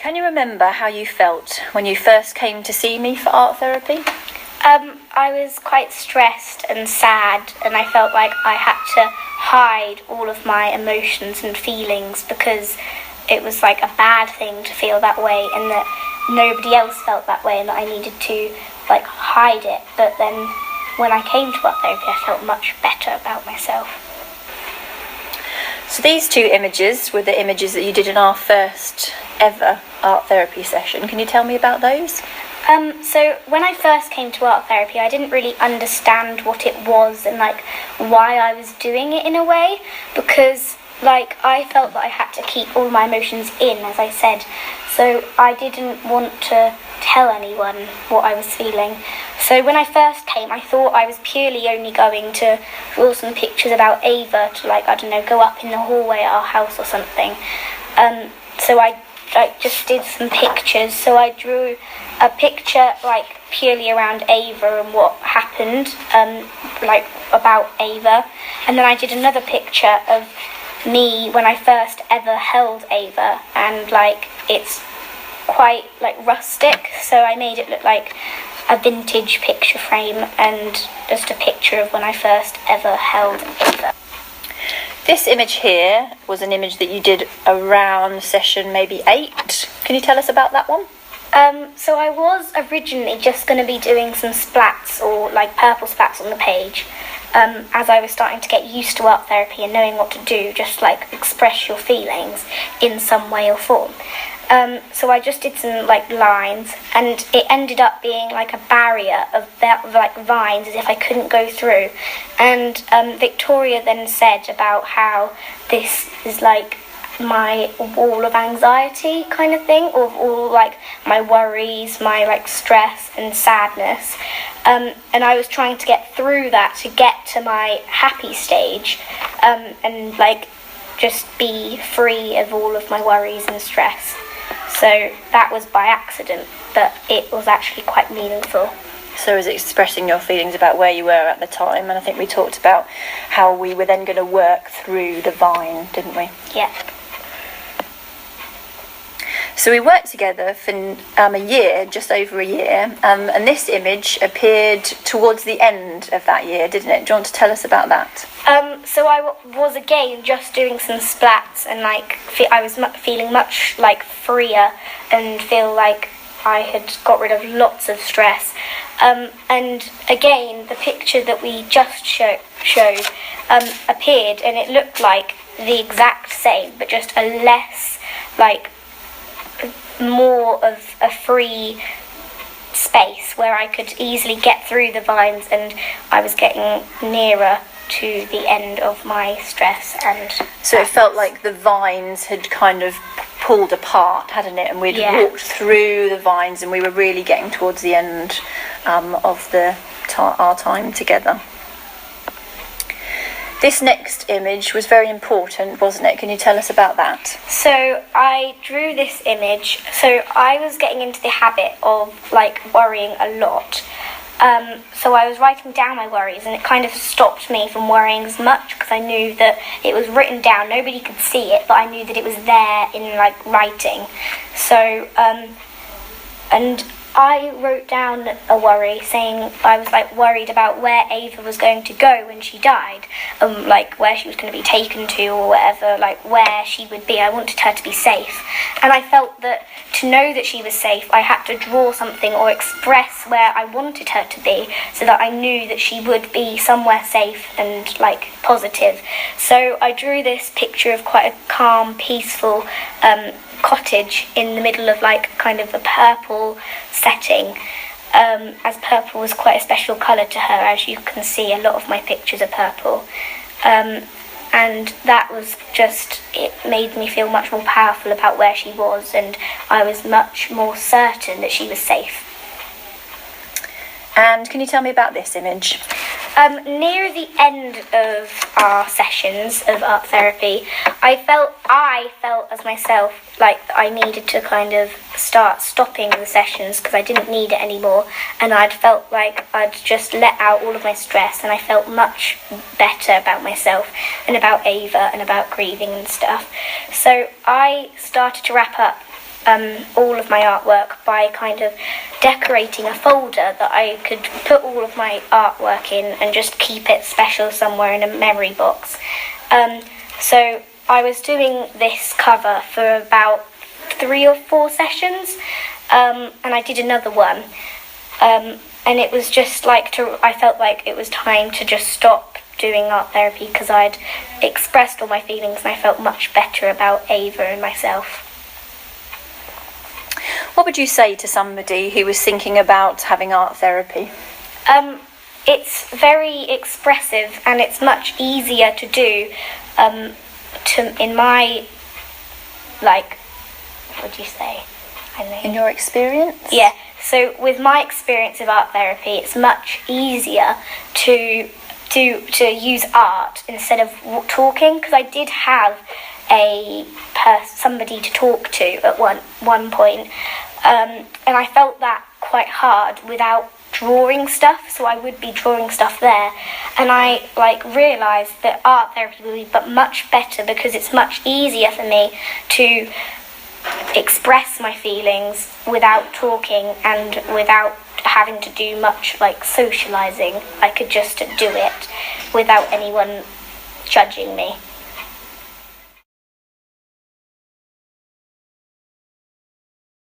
Can you remember how you felt when you first came to see me for art therapy? I was quite stressed and sad, and I felt like I had to hide all of my emotions and feelings because it was like a bad thing to feel that way, and that nobody else felt that way, and that I needed to like hide it. But then when I came to art therapy, I felt much better about myself. So these two images were the images that you did in our first ever art therapy session. Can you tell me about those? So when I first came to art therapy, I didn't really understand what it was and like why I was doing it in a way, because like I felt that I had to keep all my emotions in, as I said. So I didn't want to tell anyone what I was feeling. So when I first came, I thought I was purely only going to draw some pictures about Ava to, like, I don't know, go up in the hallway at our house or something. So I just did some pictures. So I drew a picture like purely around Ava and what happened, like about Ava. And then I did another picture of me when I first ever held Ava, and like it's quite like rustic, so I made it look like a vintage picture frame and just a picture of when I first ever held Ava. This image here was an image that you did around session maybe 8. Can you tell us about that one? So I was originally just going to be doing some splats, or like purple splats on the page, as I was starting to get used to art therapy and knowing what to do, just like express your feelings in some way or form. So I just did some like lines, and it ended up being like a barrier of like vines, as if I couldn't go through. And Victoria then said about how this is like my wall of anxiety kind of thing, or all like my worries, my like stress and sadness, and I was trying to get through that to get to my happy stage, and like just be free of all of my worries and stress. So that was by accident, but it was actually quite meaningful. So it was expressing your feelings about where you were at the time, and I think we talked about how we were then going to work through the vine, didn't we? Yeah. So we worked together for a year, just over a year, and this image appeared towards the end of that year, didn't it? Do you want to tell us about that? So I was again just doing some splats, and like I was feeling much like freer, and feel like I had got rid of lots of stress. And again, the picture that we just showed appeared, and it looked like the exact same, but just a less like more of a free space where I could easily get through the vines, and I was getting nearer to the end of my stress. And so it felt like the vines had kind of pulled apart, hadn't it? And we'd walked through the vines, and we were really getting towards the end of our time together. This next image was very important, wasn't it? Can you tell us about that? So I drew this image. So I was getting into the habit of like worrying a lot. So I was writing down my worries, and it kind of stopped me from worrying as much, because I knew that it was written down. Nobody could see it, but I knew that it was there in like writing. So and I wrote down a worry, saying I was like worried about where Ava was going to go when she died, like where she was going to be taken to or whatever, like where she would be. I wanted her to be safe, and I felt that to know that she was safe, I had to draw something or express where I wanted her to be, so that I knew that she would be somewhere safe and like positive. So I drew this picture of quite a calm, peaceful cottage in the middle of like kind of a purple setting, as purple was quite a special colour to her. As you can see, a lot of my pictures are purple, and that was just, it made me feel much more powerful about where she was, and I was much more certain that she was safe. And can you tell me about this image? Near the end of our sessions of art therapy, I felt as myself like I needed to kind of start stopping the sessions, because I didn't need it anymore, and I'd felt like I'd just let out all of my stress, and I felt much better about myself and about Ava and about grieving and stuff. So I started to wrap up all of my artwork by kind of decorating a folder that I could put all of my artwork in and just keep it special somewhere in a memory box. So I was doing this cover for about 3 or 4 sessions, and I did another one, and it was just like I felt like it was time to just stop doing art therapy because I'd expressed all my feelings and I felt much better about Ava and myself. What would you say to somebody who was thinking about having art therapy? It's very expressive and it's much easier to do. In my, what do you say? In your experience? Yeah. So with my experience of art therapy, it's much easier to use art instead of talking, because I did have somebody to talk to at one point, and I felt that quite hard without drawing stuff, so I would be drawing stuff there, and I realised that art therapy would be much better because it's much easier for me to express my feelings without talking and without having to do much socialising. I could just do it without anyone judging me.